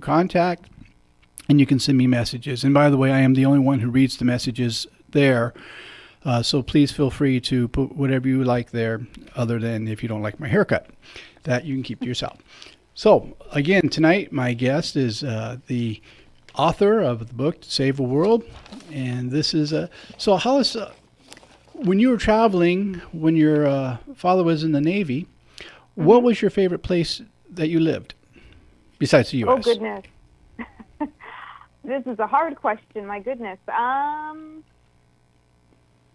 contact, and you can send me messages. And by the way, I am the only one who reads the messages there. So please feel free to put whatever you like there, other than if you don't like my haircut. That you can keep to yourself. So again, tonight my guest is the author of the book To Save the World. And this is so Hollis, when you were traveling, when your father was in the Navy, what was your favorite place that you lived besides the U.S.? Oh, goodness. This is a hard question, my goodness.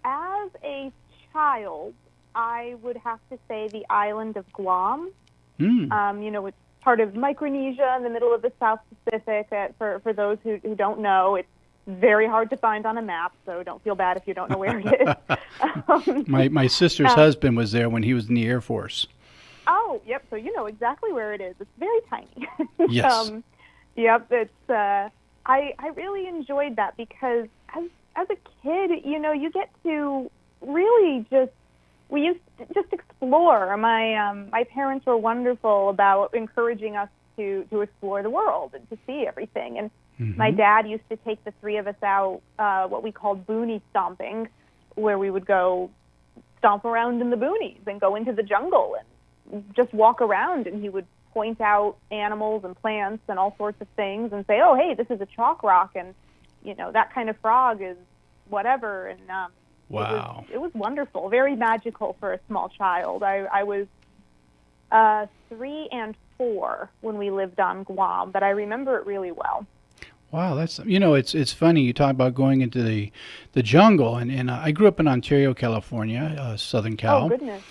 As a child, I would have to say the island of Guam. It's part of Micronesia in the middle of the South Pacific. For those who don't know, it's very hard to find on a map, so don't feel bad if you don't know where it is. My sister's husband was there when he was in the Air Force. Oh, yep. So you know exactly where it is. It's very tiny. Yes. Yep. It's. I really enjoyed that because as a kid, you get to really we used to just explore. My parents were wonderful about encouraging us to explore the world and to see everything. And my dad used to take the three of us out, what we called boony stomping, where we would go stomp around in the boonies and go into the jungle and just walk around, and he would point out animals and plants and all sorts of things and say, oh, hey, this is a chalk rock, and, that kind of frog is whatever. And wow. It was wonderful, very magical for a small child. I was 3 and 4 when we lived on Guam, but I remember it really well. Wow, that's it's funny you talk about going into the jungle, and I grew up in Ontario, California, Southern Cal. Oh goodness.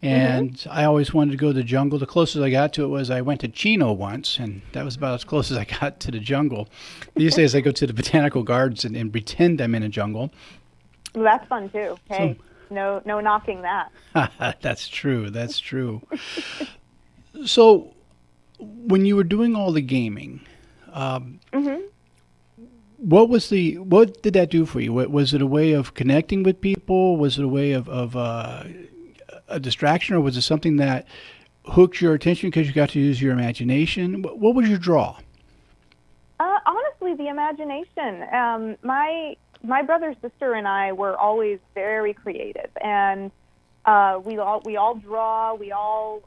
And I always wanted to go to the jungle. The closest I got to it was I went to Chino once, and that was about as close as I got to the jungle. These days I go to the botanical gardens and pretend I'm in a jungle. Well, that's fun too. Hey, no knocking that. That's true. That's true. So, when you were doing all the gaming, what did that do for you? Was it a way of connecting with people? Was it a way of a distraction, or was it something that hooked your attention because you got to use your imagination? What was your draw? Honestly, the imagination. My brother, sister, and I were always very creative, and we all draw. We all.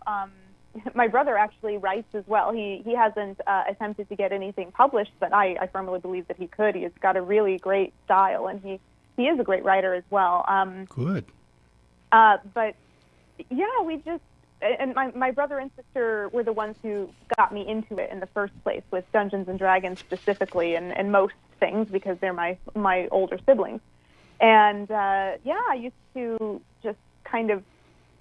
My brother actually writes as well. He hasn't attempted to get anything published, but I firmly believe that he could. He has got a really great style, and he is a great writer as well. Good. But yeah, we just, and my brother and sister were the ones who got me into it in the first place, with Dungeons and Dragons specifically, and most things, because they're my older siblings. And I used to just kind of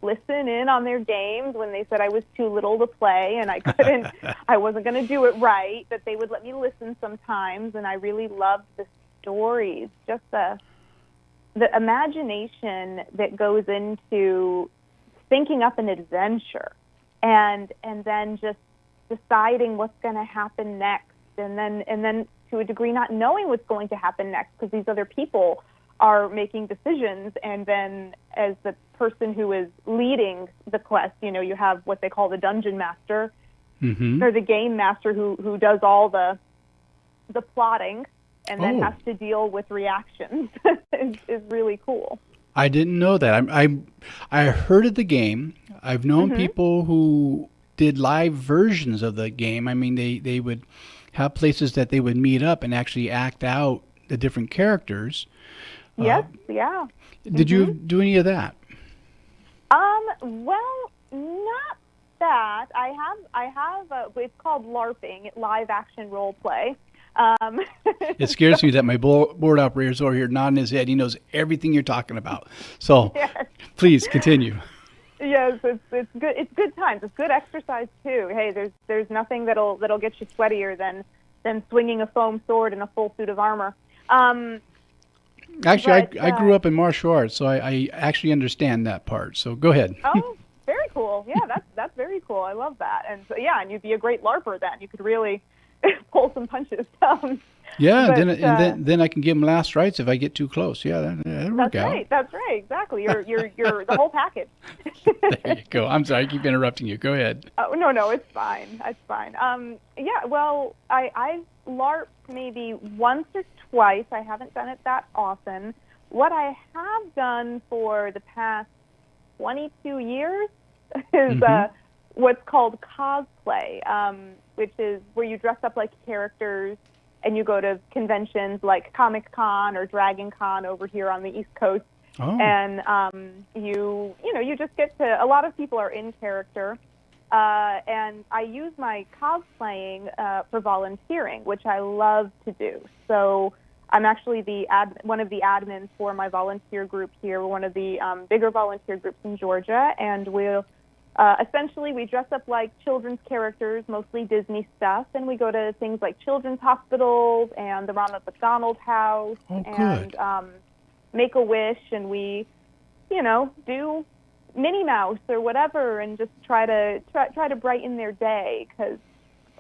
listen in on their games when they said I was too little to play and I wasn't going to do it right, that they would let me listen sometimes. And I really loved the stories, just the imagination that goes into thinking up an adventure and then just deciding what's going to happen next, and then to a degree not knowing what's going to happen next, because these other people are making decisions. And then as the person who is leading the quest, you have what they call the dungeon master, or the game master, who does all the plotting and then has to deal with reactions. is really cool. I didn't know that. I heard of the game. I've known people who did live versions of the game. I mean, they would have places that they would meet up and actually act out the different characters. Yes, yeah. Did you do any of that? Well, not that. I have. It's called LARPing, live action role play. It scares me that my board operator's over here nodding his head. He knows everything you're talking about. So, yes. Please continue. Yes, it's good. It's good times. It's good exercise too. Hey, there's nothing that'll get you sweatier than swinging a foam sword in a full suit of armor. Actually, I grew up in martial arts, so I actually understand that part. So go ahead. Oh, very cool. Yeah, that's very cool. I love that. And so, and you'd be a great LARPer then. You could really pull some punches. Yeah, and But then I can give them last rites if I get too close. Yeah, that'll work that's out. right. That's right. Exactly. You're the whole package. There you go. I'm sorry, I keep interrupting you. Go ahead. Oh, no, no, it's fine. It's fine. Yeah, well, I've LARPed maybe once or twice. I haven't done it that often. What I have done for the past 22 years is Hmm. what's called cosplay, which is where you dress up like characters and you go to conventions like Comic Con or Dragon Con over here on the East Coast. Oh, And you just get to. A lot of people are in character, and I use my cosplaying for volunteering, which I love to do. So I'm actually one of the admins for my volunteer group here. We're one of the bigger volunteer groups in Georgia, and we'll essentially we dress up like children's characters, mostly Disney stuff, and we go to things like children's hospitals and the Ronald McDonald House, oh, and good. make a wish, and we, do Minnie Mouse or whatever, and just try to brighten their day, because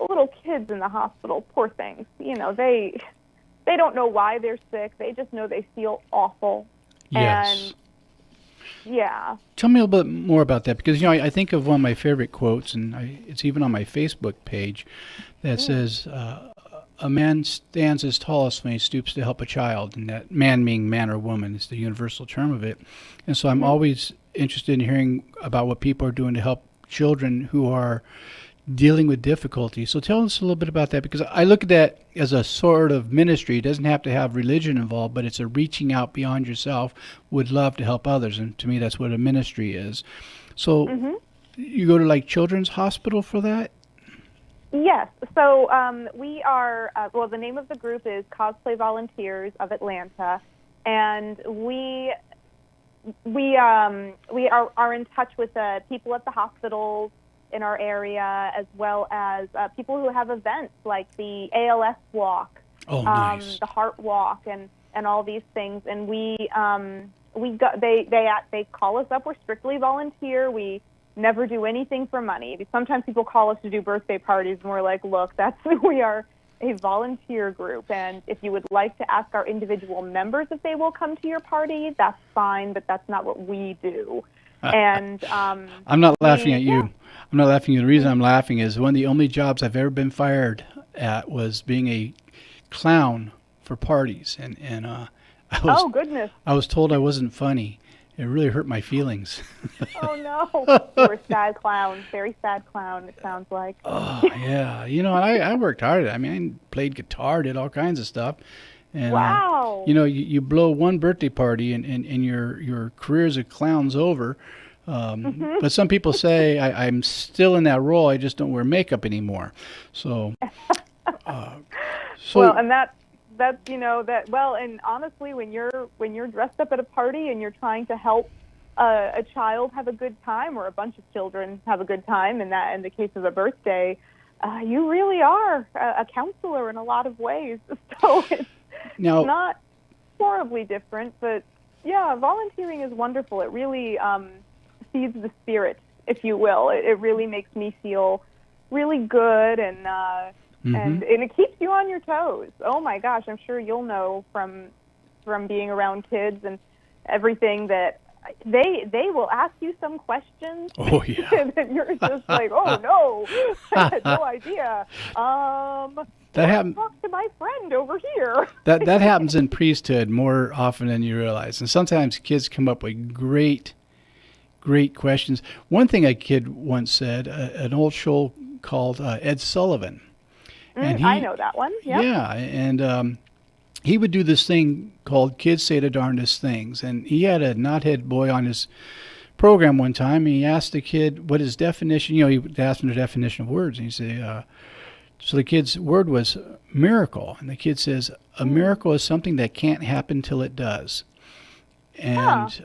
little kids in the hospital, poor things, they don't know why they're sick. They just know they feel awful, Yes. and yeah. Tell me a little bit more about that because I think of one of my favorite quotes, and it's even on my Facebook page that says, "A man stands his tallest when he stoops to help a child," and that man being man or woman is the universal term of it. And so I'm Mm-hmm. always interested in hearing about what people are doing to help children who are dealing with difficulty. So tell us a little bit about that because I look at that as a sort of ministry. It doesn't have to have religion involved, but it's a reaching out beyond yourself. Would love to help others, and to me, that's what a ministry is. So Mm-hmm. you go to like Children's Hospital for that? Yes. So we are, well, the name of the group is Cosplay Volunteers of Atlanta, and we are in touch with people at the hospitals in our area, as well as people who have events like the ALS walk, Oh, nice. the heart walk, and all these things. And they call us up. We're strictly volunteer. We never do anything for money. Sometimes people call us to do birthday parties, and we're like, look, we are a volunteer group, and if you would like to ask our individual members if they will come to your party, that's fine, but that's not what we do. And I'm not laughing at yeah. you. I'm not laughing at you. The reason I'm laughing is one of the only jobs I've ever been fired at was being a clown for parties, and I was Oh goodness. I was told I wasn't funny. It really hurt my feelings. Oh no. You were a sad clown, very sad clown. It sounds like. Oh yeah, I worked hard. I mean, I played guitar, did all kinds of stuff, and Wow. you blow one birthday party and your career as a clown's over. Hmm. But some people say I'm still in that role. I just don't wear makeup anymore. So, uh, Well, so and that's that well, and honestly, when you're dressed up at a party and you're trying to help a child have a good time, or a bunch of children have a good time, in the case of a birthday, you really are a counselor in a lot of ways. So it's now, not horribly different, but yeah, volunteering is wonderful. It really feeds the spirit, if you will. It really makes me feel really good, and hmm it keeps you on your toes. Oh my gosh, I'm sure you'll know from being around kids and everything that they will ask you some questions oh yeah, and then you're just like, oh no, I had no idea. that Let's happen talk to my friend over here. that happens in priesthood more often than you realize, and sometimes kids come up with great questions. One thing a kid once said, an old show called Ed Sullivan, and I know that one. Yep. yeah, and he would do this thing called Kids Say the Darndest Things, and he had a knothead boy on his program one time, and he asked the kid what his definition. He would ask him the definition of words, and he said, so the kid's word was miracle, and the kid says, a miracle is something that can't happen till it does, Huh. and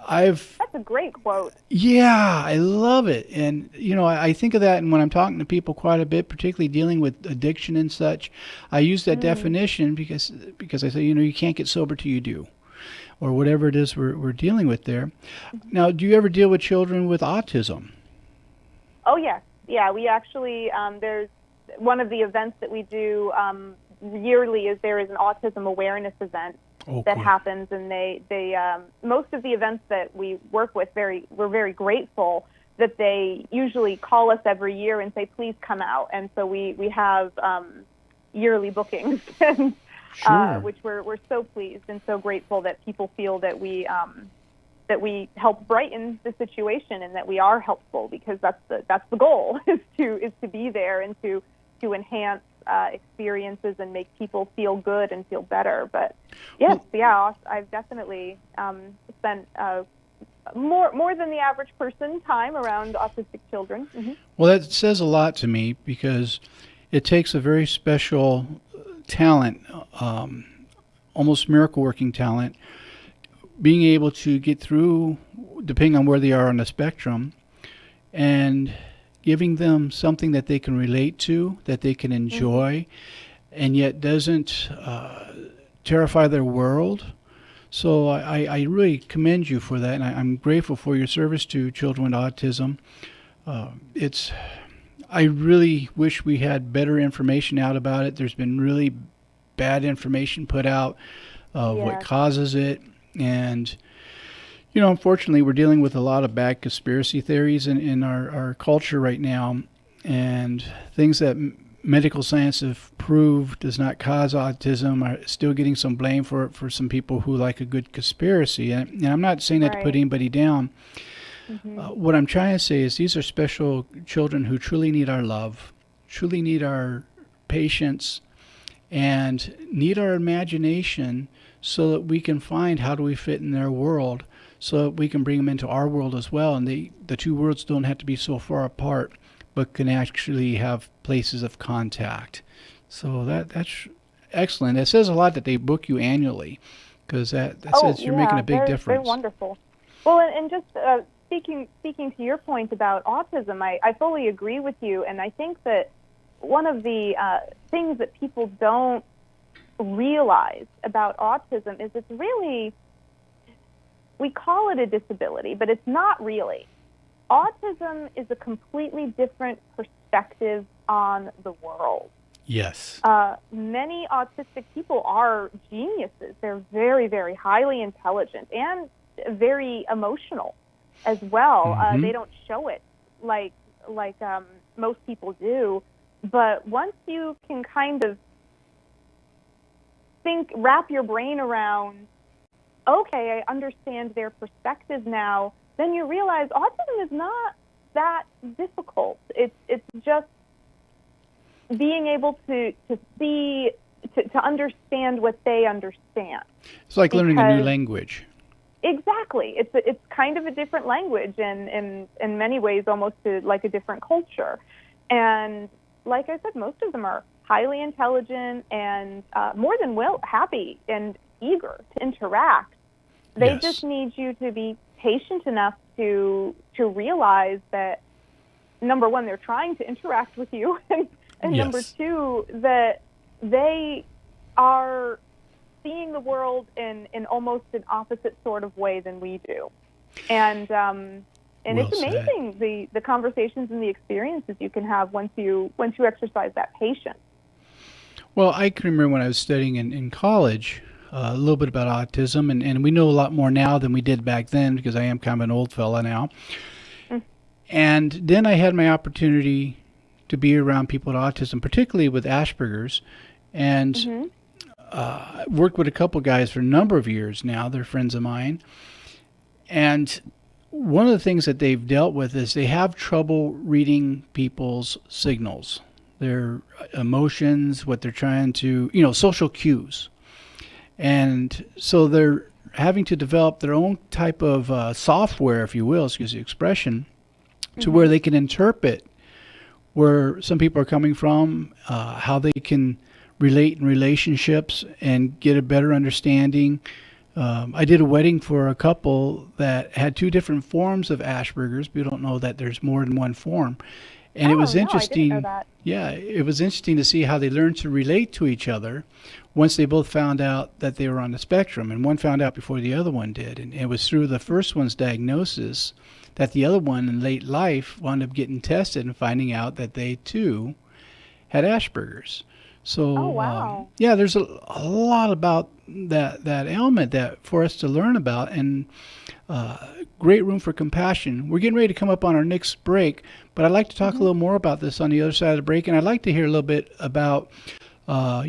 I've That's a great quote. yeah, I love it. And, I think of that, and when I'm talking to people quite a bit, particularly dealing with addiction and such, I use that definition because I say, you can't get sober till you do, or whatever it is we're dealing with there. Now, do you ever deal with children with autism? Oh yes, yeah. We actually there's one of the events that we do yearly there is an autism awareness event that cool. happens, and they most of the events that we work with, we're very grateful that they usually call us every year and say, please come out. And so we have yearly bookings, and, Sure. which we're so pleased and so grateful that people feel that we help brighten the situation and that we are helpful, because that's the goal is to be there and to enhance experiences and make people feel good and feel better. But yes, I've definitely spent more than the average person time around autistic children. Mm-hmm. Well, that says a lot to me, because it takes a very special talent, almost miracle working talent, being able to get through, depending on where they are on the spectrum, and giving them something that they can relate to, that they can enjoy, and yet doesn't terrify their world. So I really commend you for that, and I'm grateful for your service to children with autism. I really wish we had better information out about it. There's been really bad information put out of what causes it. And, unfortunately, we're dealing with a lot of bad conspiracy theories in our culture right now. And things that medical science have proved does not cause autism are still getting some blame for some people who like a good conspiracy. And I'm not saying that to put anybody down. Mm-hmm. What I'm trying to say is these are special children who truly need our love, truly need our patience, and need our imagination, so that we can find how do we fit in their world, so that we can bring them into our world as well. And the two worlds don't have to be so far apart, but can actually have places of contact. So that's excellent. It says a lot that they book you annually, because that says you're making a big difference. They're wonderful. Well, and just speaking to your point about autism, I fully agree with you, and I think that one of the things that people don't realize about autism is it's really, we call it a disability, but it's not really. Autism is a completely different perspective on the world. Yes. Many autistic people are geniuses. They're very, very highly intelligent and very emotional as well. Mm-hmm. They don't show it like most people do. But once you can kind of wrap your brain around, okay, I understand their perspective now, then you realize autism is not that difficult. It's just being able to see, to understand what they understand. It's like learning a new language. Exactly. It's kind of a different language, and in many ways almost like a different culture. And like I said, most of them are highly intelligent and more than happy and eager to interact. They just need you to be patient enough to realize that, number one, they're trying to interact with you, and number two, that they are seeing the world in almost an opposite sort of way than we do. And it's amazing the conversations and the experiences you can have once you exercise that patience. Well, I can remember when I was studying in college a little bit about autism, and we know a lot more now than we did back then, because I am kind of an old fella now. Mm. And then I had my opportunity to be around people with autism, particularly with Asperger's, and worked with a couple guys for a number of years now. They're friends of mine. And one of the things that they've dealt with is they have trouble reading people's signals, their emotions, what they're trying to, social cues. And so they're having to develop their own type of software, if you will, excuse the expression, to where they can interpret where some people are coming from, how they can relate in relationships and get a better understanding. I did a wedding for a couple that had two different forms of Asperger's. We don't know that there's more than one form. And it was interesting. I didn't know that. Yeah, it was interesting to see how they learned to relate to each other once they both found out that they were on the spectrum. And one found out before the other one did. And it was through the first one's diagnosis that the other one in late life wound up getting tested and finding out that they too had Asperger's. So, Oh, wow. yeah, there's a lot about that ailment that for us to learn about, and great room for compassion. We're getting ready to come up on our next break, but I'd like to talk a little more about this on the other side of the break, and I'd like to hear a little bit about uh,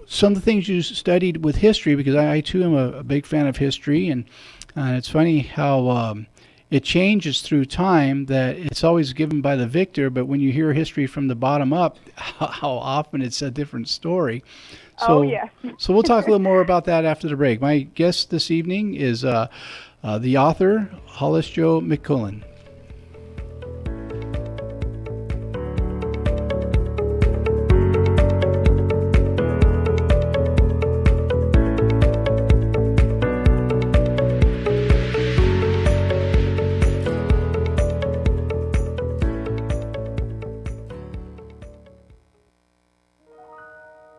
some of the things you studied with history, because I too am a big fan of history, and it's funny how it changes through time, that it's always given by the victor, but when you hear history from the bottom up, how often it's a different story. Oh, So, yes. so we'll talk a little more about that after the break. My guest this evening is the author, Hollis Joe McCullen.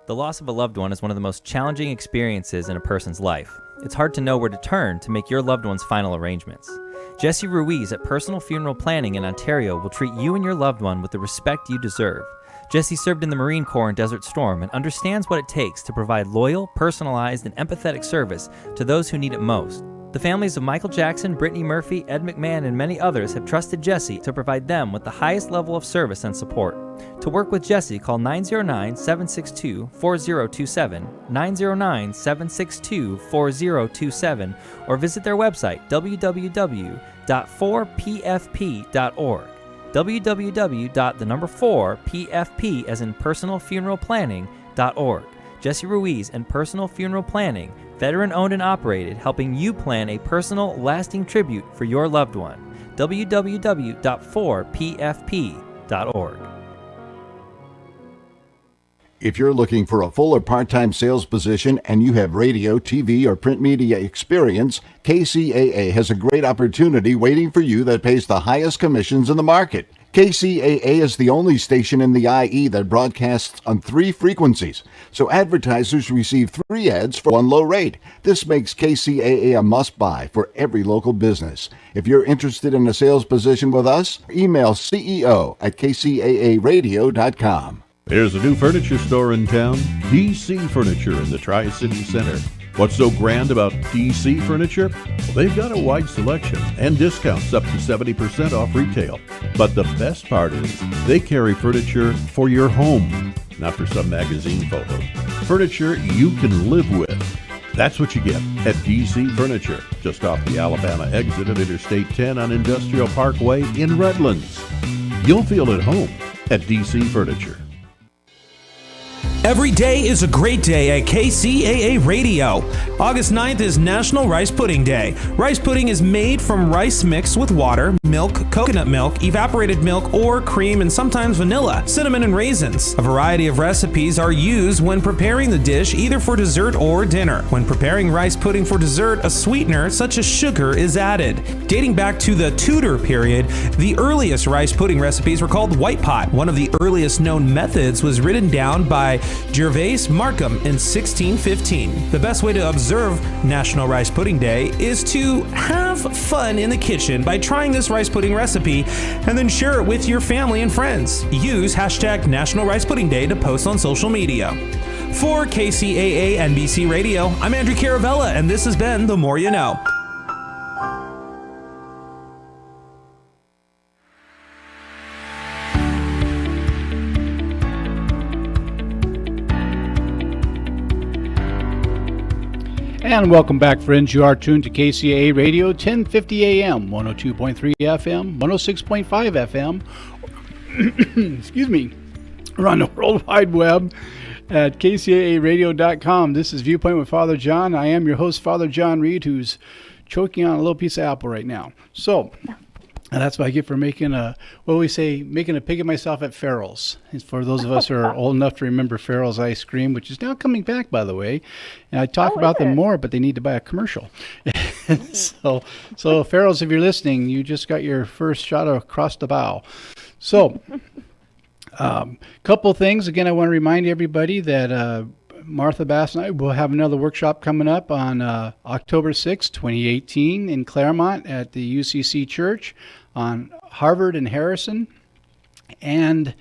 The loss of a loved one is one of the most challenging experiences in a person's life. It's hard to know where to turn to make your loved one's final arrangements. Jesse Ruiz at Personal Funeral Planning in Ontario will treat you and your loved one with the respect you deserve. Jesse served in the Marine Corps in Desert Storm and understands what it takes to provide loyal, personalized, and empathetic service to those who need it most. The families of Michael Jackson, Brittany Murphy, Ed McMahon, and many others have trusted Jesse to provide them with the highest level of service and support. To work with Jesse, call 909-762-4027, 909-762-4027, or visit their website, www.4pfp.org. www.4pfp as in personalfuneralplanning.org. Jesse Ruiz and Personal Funeral Planning, veteran-owned and operated, helping you plan a personal, lasting tribute for your loved one. www.4pfp.org. If you're looking for a full or part-time sales position and you have radio, TV, or print media experience, KCAA has a great opportunity waiting for you that pays the highest commissions in the market. KCAA is the only station in the IE that broadcasts on 3 frequencies, so advertisers receive 3 ads for 1 low rate. This makes KCAA a must-buy for every local business. If you're interested in a sales position with us, email ceo@kcaaradio.com. There's a new furniture store in town, DC Furniture in the Tri-City Center. What's so grand about DC Furniture? Well, they've got a wide selection and discounts up to 70% off retail. But the best part is they carry furniture for your home, not for some magazine photo. Furniture you can live with. That's what you get at DC Furniture, just off the Alabama exit at Interstate 10 on Industrial Parkway in Redlands. You'll feel at home at DC Furniture. Every day is a great day at KCAA Radio. August 9th is National Rice Pudding Day. Rice pudding is made from rice mixed with water, milk, coconut milk, evaporated milk, or cream, and sometimes vanilla, cinnamon, and raisins. A variety of recipes are used when preparing the dish, either for dessert or dinner. When preparing rice pudding for dessert, a sweetener such as sugar is added. Dating back to the Tudor period, the earliest rice pudding recipes were called white pot. One of the earliest known methods was written down by Gervase Markham in 1615. The best way to observe National Rice Pudding Day is to have fun in the kitchen by trying this rice pudding recipe and then share it with your family and friends. Use hashtag National Rice Pudding Day to post on social media. For KCAA NBC Radio, I'm Andrew Caravella, and this has been The More You Know. And welcome back, friends. You are tuned to KCAA Radio, 1050 AM, 102.3 FM, 106.5 FM, excuse me, around the World Wide Web at kcaaradio.com. This is Viewpoint with Father John. I am your host, Father John Reed, who's choking on a little piece of apple right now. So, and that's what I get for making making a pig of myself at Farrell's. It's for those of us who are old enough to remember Farrell's ice cream, which is now coming back, by the way. And I talk about them more, but they need to buy a commercial. So Farrell's, if you're listening, you just got your first shot across the bow. So, couple things. Again, I want to remind everybody that Martha Bass and I will have another workshop coming up on October 6, 2018 in Claremont at the UCC Church on Harvard and Harrison. And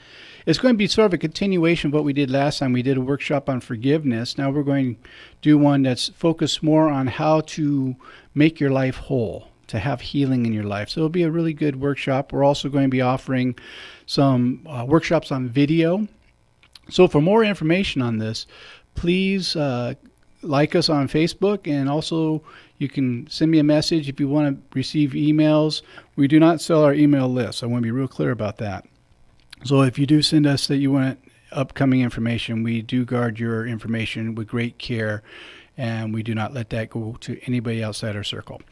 it's going to be sort of a continuation of what we did last time. We did a workshop on forgiveness. Now we're going to do one that's focused more on how to make your life whole, to have healing in your life. So it'll be a really good workshop. We're also going to be offering some workshops on video. So for more information on this, please like us on Facebook, and also you can send me a message if you want to receive emails. We do not sell our email list. I want to be real clear about that. So if you do send us that you want upcoming information, we do guard your information with great care, and we do not let that go to anybody outside our circle.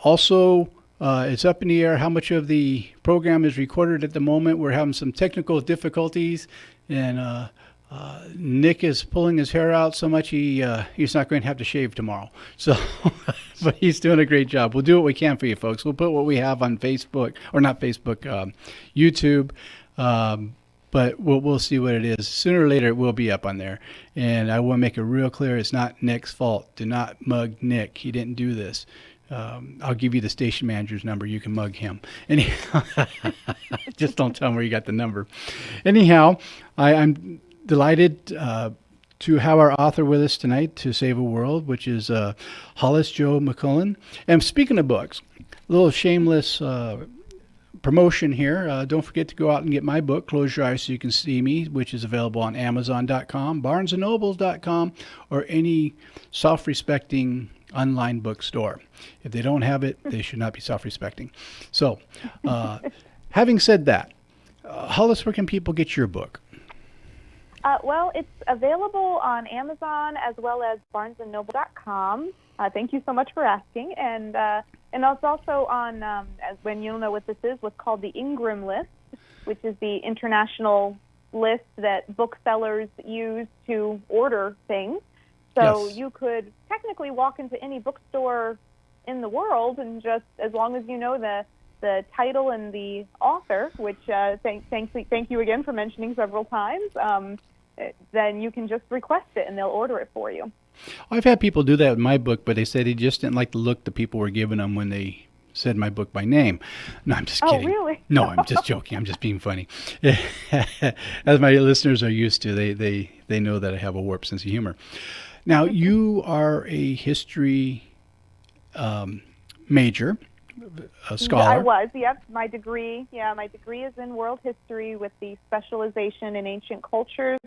Also, it's up in the air how much of the program is recorded at the moment. We're having some technical difficulties, and Nick is pulling his hair out so much he's not going to have to shave tomorrow. So, but he's doing a great job. We'll do what we can for you folks. We'll put what we have on Facebook, or not Facebook, YouTube. But we'll see what it is. Sooner or later, it will be up on there. And I want to make it real clear, it's not Nick's fault. Do not mug Nick. He didn't do this. I'll give you the station manager's number. You can mug him. Anyhow, just don't tell him where you got the number. Anyhow, I'm delighted to have our author with us tonight to save a world, which is Hollis Joe McCullen. And speaking of books, a little shameless promotion here. Don't forget to go out and get my book, Close Your Eyes So You Can See Me, which is available on Amazon.com, BarnesandNobles.com, or any self-respecting online bookstore. If they don't have it, they should not be self-respecting. So, having said that, Hollis, where can people get your book? Well, it's available on Amazon as well as BarnesandNoble.com. Thank you so much for asking. And it's also on, as when you'll know what this is, what's called the Ingram list, which is the international list that booksellers use to order things. So Yes. you could technically walk into any bookstore in the world, and just as long as you know the title and the author, which thank you again for mentioning several times, then you can just request it and they'll order it for you. I've had people do that with my book, but they said they just didn't like the look the people were giving them when they said my book by name. No, I'm just kidding. Oh, really? No, I'm just joking. I'm just being funny. As my listeners are used to, they know that I have a warped sense of humor. Now, you are a history major, a scholar. I was, yep. My degree is in world history with the specialization in ancient cultures,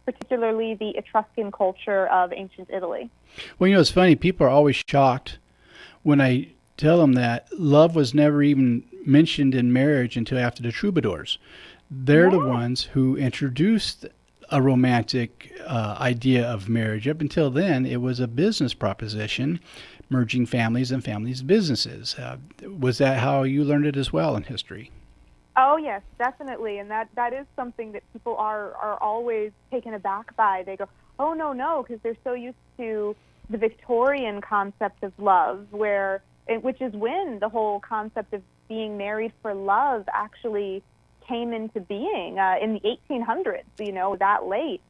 particularly the Etruscan culture of ancient Italy. Well, you know, it's funny. People are always shocked when I tell them that love was never even mentioned in marriage until after the troubadours. They're the ones who introduced a romantic idea of marriage. Up until then, it was a business proposition, merging families and families' businesses. Was that how you learned it as well in history? Oh, yes, definitely. And that is something that people are always taken aback by. They go, oh, no, because they're so used to the Victorian concept of love, which is when the whole concept of being married for love actually came into being in the 1800s, that late.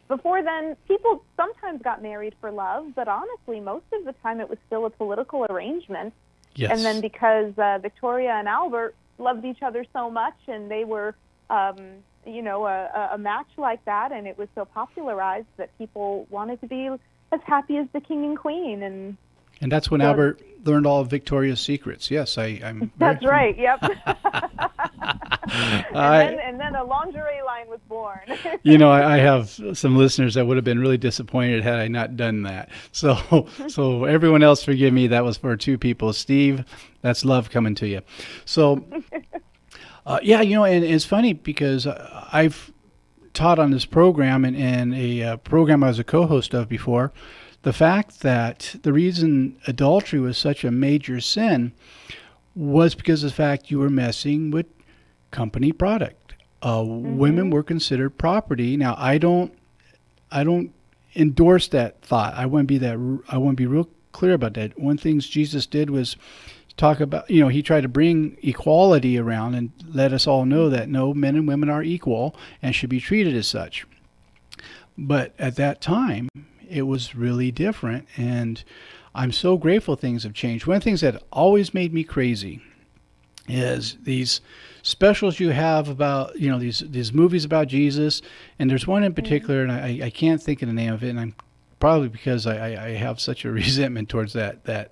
Before then, people sometimes got married for love, but honestly, most of the time it was still a political arrangement. Yes. And then because Victoria and Albert loved each other so much, and they were, a match like that, and it was so popularized that people wanted to be as happy as the king and queen. And that's when Albert learned all of Victoria's secrets. Yes, I'm. That's right. Yep. and then a lingerie line was born. I have some listeners that would have been really disappointed had I not done that. So everyone else, forgive me. That was for two people. Steve, that's love coming to you. So, and it's funny because I've taught on this program and a program I was a co-host of before. The fact that the reason adultery was such a major sin was because of the fact you were messing with company product. Women were considered property. Now, I don't endorse that thought. I want to be real clear about that. One thing Jesus did was talk about, he tried to bring equality around and let us all know that no, men and women are equal and should be treated as such. But at that time, it was really different, and I'm so grateful things have changed. One of the things that always made me crazy is these specials you have about, these movies about Jesus. And there's one in particular, and I can't think of the name of it, and I'm probably because I have such a resentment towards that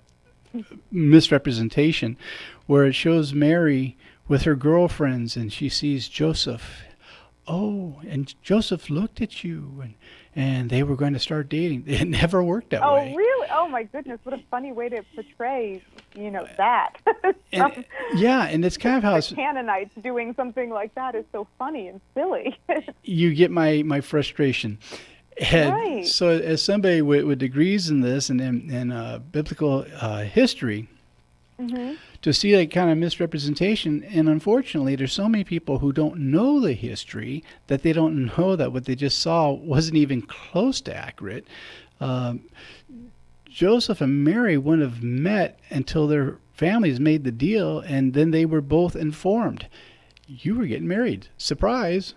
misrepresentation, where it shows Mary with her girlfriends, and she sees Joseph. Oh, and Joseph looked at you, and they were going to start dating. It never worked that way. Oh, really? Oh, my goodness. What a funny way to portray, that. And, yeah, and it's kind of how the Canaanites doing something like that is so funny and silly. you get my frustration. And right. so as somebody with degrees in this and in biblical history, to see that kind of misrepresentation, and unfortunately there's so many people who don't know the history that they don't know that what they just saw wasn't even close to accurate. Joseph and Mary wouldn't have met until their families made the deal, and then they were both informed. You were getting married. Surprise,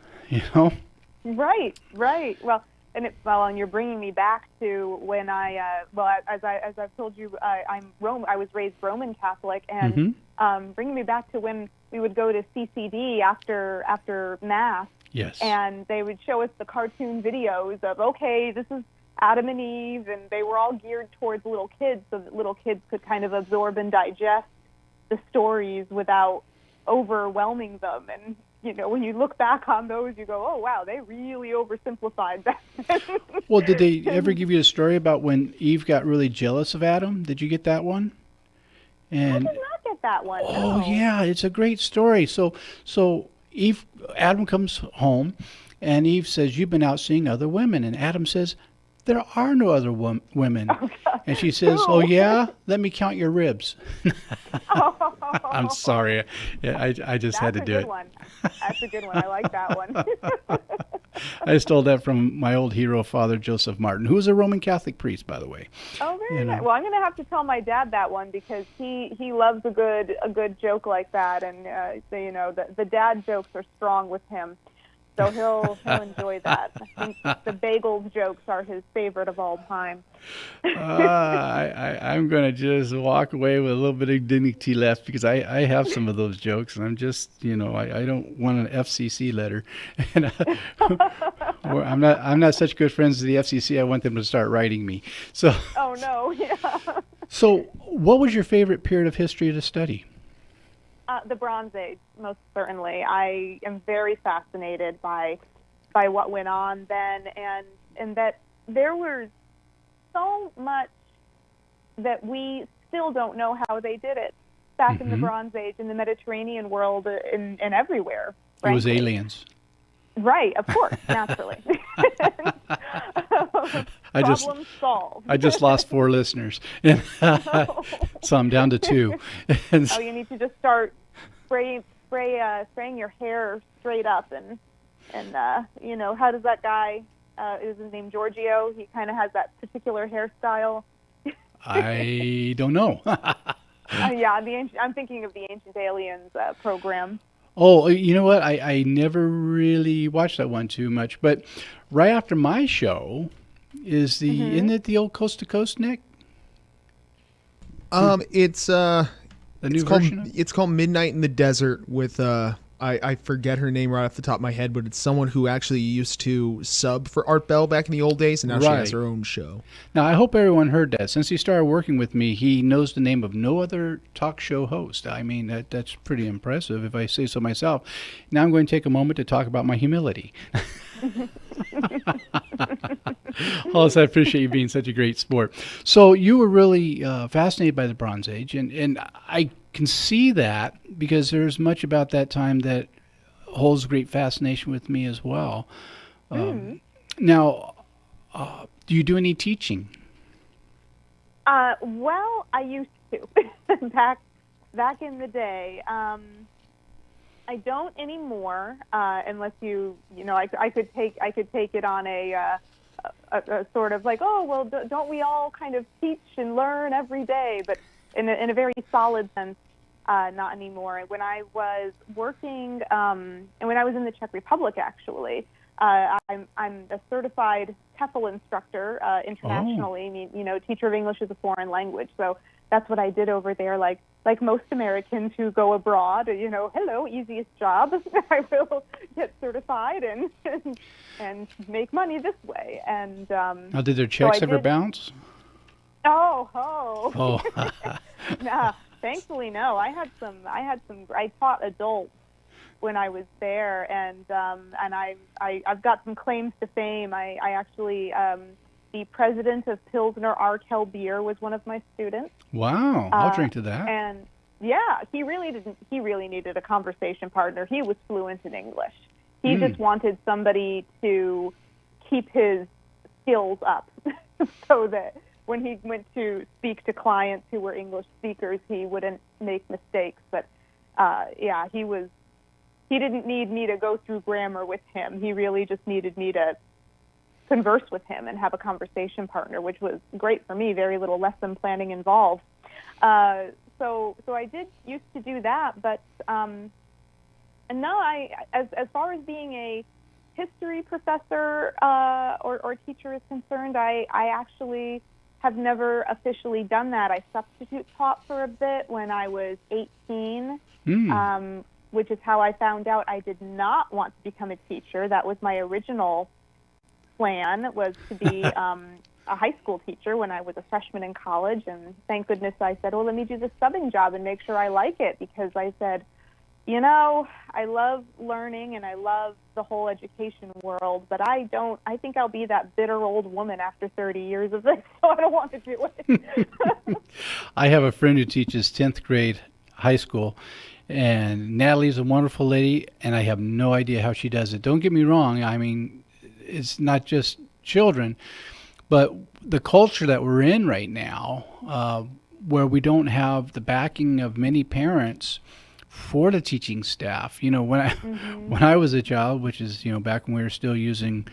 Right. And you're bringing me back to when as I've told you, I was raised Roman Catholic, and bringing me back to when we would go to CCD after Mass. Yes. And they would show us the cartoon videos of, okay, this is Adam and Eve, and they were all geared towards little kids, so that little kids could kind of absorb and digest the stories without overwhelming them. And when you look back on those, you go, oh, wow, they really oversimplified that. Well, did they ever give you a story about when Eve got really jealous of Adam? Did you get that one? And I did not get that one. Oh, no. yeah, it's a great story. So Adam comes home, and Eve says, you've been out seeing other women. And Adam says, there are no other women. Oh, and she says, oh, yeah? Let me count your ribs. I'm sorry. I just had to do it. That's a good one. I like that one. I stole that from my old hero father, Joseph Martin, who was a Roman Catholic priest, by the way. Oh, very nice. Well, I'm going to have to tell my dad that one because he loves a good joke like that, and the dad jokes are strong with him. So he'll enjoy that. I think the bagel jokes are his favorite of all time. I'm going to just walk away with a little bit of dignity left because I have some of those jokes, and I'm just, I don't want an FCC letter. And I'm not such good friends with the FCC. I want them to start writing me. So. Oh no! Yeah. So, what was your favorite period of history to study? The Bronze Age, most certainly. I am very fascinated by what went on then, and that there was so much that we still don't know how they did it back in the Bronze Age, in the Mediterranean world, and everywhere. Frankly. It was aliens. Right, of course, naturally. Problem solved. I just lost 4 listeners, so I'm down to 2. Oh, you need to just start spraying your hair straight up, and how does that guy? Is his name Giorgio? He kind of has that particular hairstyle. I don't know. Yeah, I'm thinking of the Ancient Aliens program. Oh, you know what? I never really watched that one too much, but right after my show is isn't it the old Coast to Coast, Nick? It's the new version. It's called Midnight in the Desert with I forget her name right off the top of my head, but it's someone who actually used to sub for Art Bell back in the old days, and now she has her own show. Now, I hope everyone heard that. Since he started working with me, he knows the name of no other talk show host. I mean, that's pretty impressive, if I say so myself. Now I'm going to take a moment to talk about my humility. Hollis, I appreciate you being such a great sport. So you were really fascinated by the Bronze Age, and I can see that because there's much about that time that holds great fascination with me as well. Now, do you do any teaching? Well, I used to back in the day. I don't anymore, unless I could take it on a sort of like, oh well, don't we all kind of teach and learn every day? But in a very solid sense, not anymore. When I was working, and when I was in the Czech Republic, actually, I'm a certified TEFL instructor internationally. Teacher of English as a foreign language. So that's what I did over there. Like most Americans who go abroad, hello, easiest job. I will get certified and make money this way. And now, did their checks ever bounce? Oh. Nah, thancefully, no. I taught adults when I was there, and I've got some claims to fame. I actually, the president of Pilsner Arkell Beer was one of my students. Wow, I'll drink to that. And yeah, he really needed a conversation partner. He was fluent in English. He just wanted somebody to keep his skills up so that when he went to speak to clients who were English speakers, he wouldn't make mistakes. But he didn't need me to go through grammar with him. He really just needed me to converse with him and have a conversation partner, which was great for me. Very little lesson planning involved. So I did used to do that, but and now as far as being a history professor or teacher is concerned, I actually have never officially done that. I substitute taught for a bit when I was 18, which is how I found out I did not want to become a teacher. That was my original plan, was to be a high school teacher when I was a freshman in college. And thank goodness I said, let me do this subbing job and make sure I like it, because I said, I love learning and I love the whole education world, but I think I'll be that bitter old woman after 30 years of this, so I don't want to do it. I have a friend who teaches 10th grade high school, and Natalie's a wonderful lady, and I have no idea how she does it. Don't get me wrong. I mean, it's not just children, but the culture that we're in right now, where we don't have the backing of many parents for the teaching staff. When I was a child, which is back when we were still using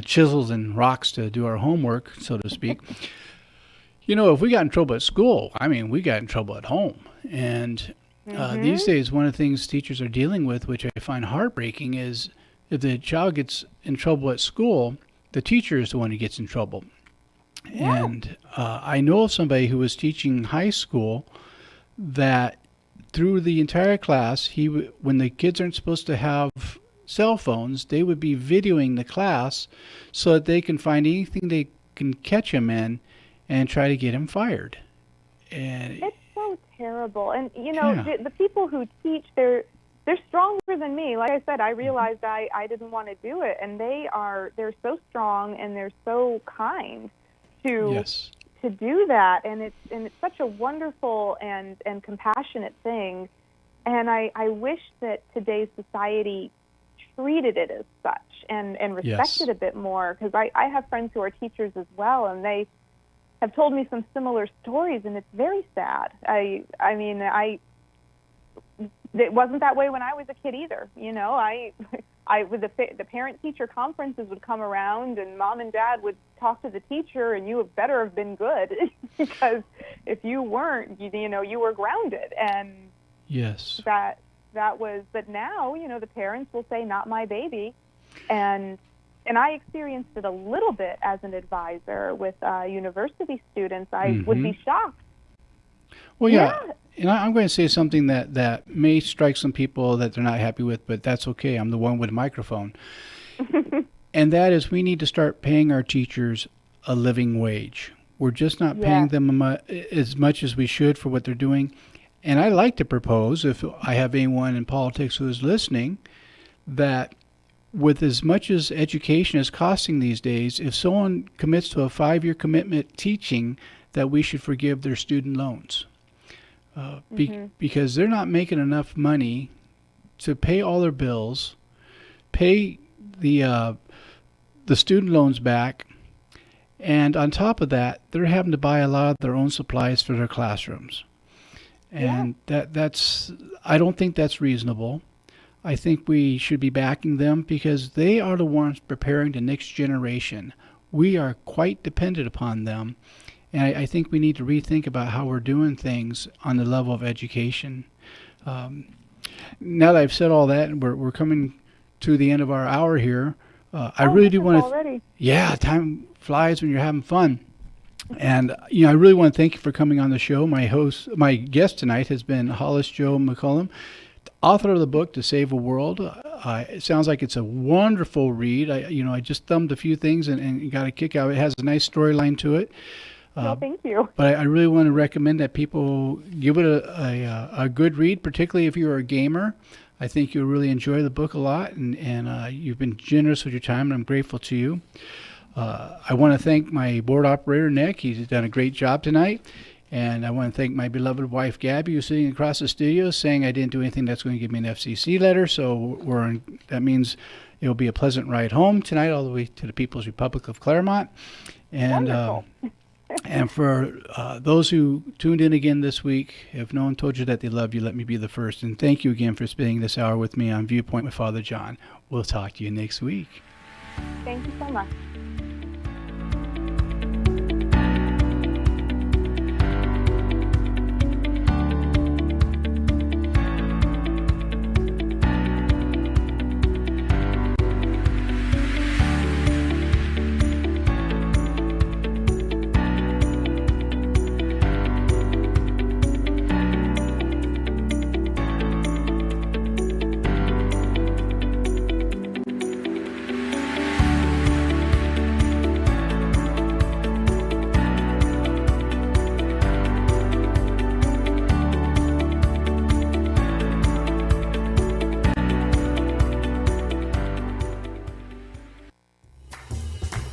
chisels and rocks to do our homework, so to speak. If we got in trouble at school, we got in trouble at home. And these days, one of the things teachers are dealing with, which I find heartbreaking, is if the child gets in trouble at school, the teacher is the one who gets in trouble. Yeah. And I know of somebody who was teaching high school that through the entire class, when the kids aren't supposed to have cell phones, they would be videoing the class so that they can find anything they can catch him in and try to get him fired. And it's so terrible. And the people who teach, they're stronger than me. Like I said, I realized I didn't want to do it, and they're so strong and they're so kind to do that, and it's such a wonderful and compassionate thing. And I wish that today's society treated it as such and respected a bit more, because I have friends who are teachers as well, and they have told me some similar stories, and it's very sad. It wasn't that way when I was a kid either. With the parent-teacher conferences would come around, and mom and dad would talk to the teacher, and you had better have been good, because if you weren't, you were grounded. And yes, that was. But now, the parents will say, "Not my baby," and I experienced it a little bit as an advisor with university students. I would be shocked. Well, yeah. And I'm going to say something that may strike some people that they're not happy with, but that's okay. I'm the one with a microphone. And that is, we need to start paying our teachers a living wage. We're just not paying them as much as we should for what they're doing. And I like to propose, if I have anyone in politics who is listening, that with as much as education is costing these days, if someone commits to a 5-year commitment teaching, that we should forgive their student loans. Because they're not making enough money to pay all their bills, pay the student loans back, and on top of that, they're having to buy a lot of their own supplies for their classrooms. And that's I don't think that's reasonable. I think we should be backing them, because they are the ones preparing the next generation. We are quite dependent upon them. And I think we need to rethink about how we're doing things on the level of education. Now that I've said all that, and we're coming to the end of our hour here, I really do want to. Yeah, time flies when you're having fun. And I really want to thank you for coming on the show. My guest tonight has been Hollis Jo McCullum, author of the book To Save a World. It sounds like it's a wonderful read. I just thumbed a few things and got a kick out of it. It has a nice storyline to it. Well, thank you. But I really want to recommend that people give it a good read, particularly if you're a gamer. I think you'll really enjoy the book a lot, and you've been generous with your time, and I'm grateful to you. I want to thank my board operator, Nick. He's done a great job tonight. And I want to thank my beloved wife, Gabby, who's sitting across the studio saying I didn't do anything that's going to give me an FCC letter. So that means it'll be a pleasant ride home tonight all the way to the People's Republic of Claremont. And Wonderful. and for those who tuned in again this week, if no one told you that they love you, let me be the first. And thank you again for spending this hour with me on Viewpoint with Father John. We'll talk to you next week. Thank you so much.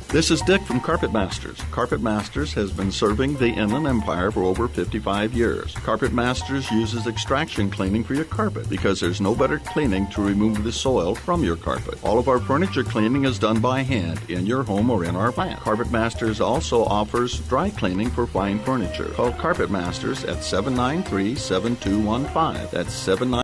This is Dick from Carpet Masters. Carpet Masters has been serving the Inland Empire for over 55 years. Carpet Masters uses extraction cleaning for your carpet because there's no better cleaning to remove the soil from your carpet. All of our furniture cleaning is done by hand in your home or in our plant. Carpet Masters also offers dry cleaning for fine furniture. Call Carpet Masters at 793-7215. That's 793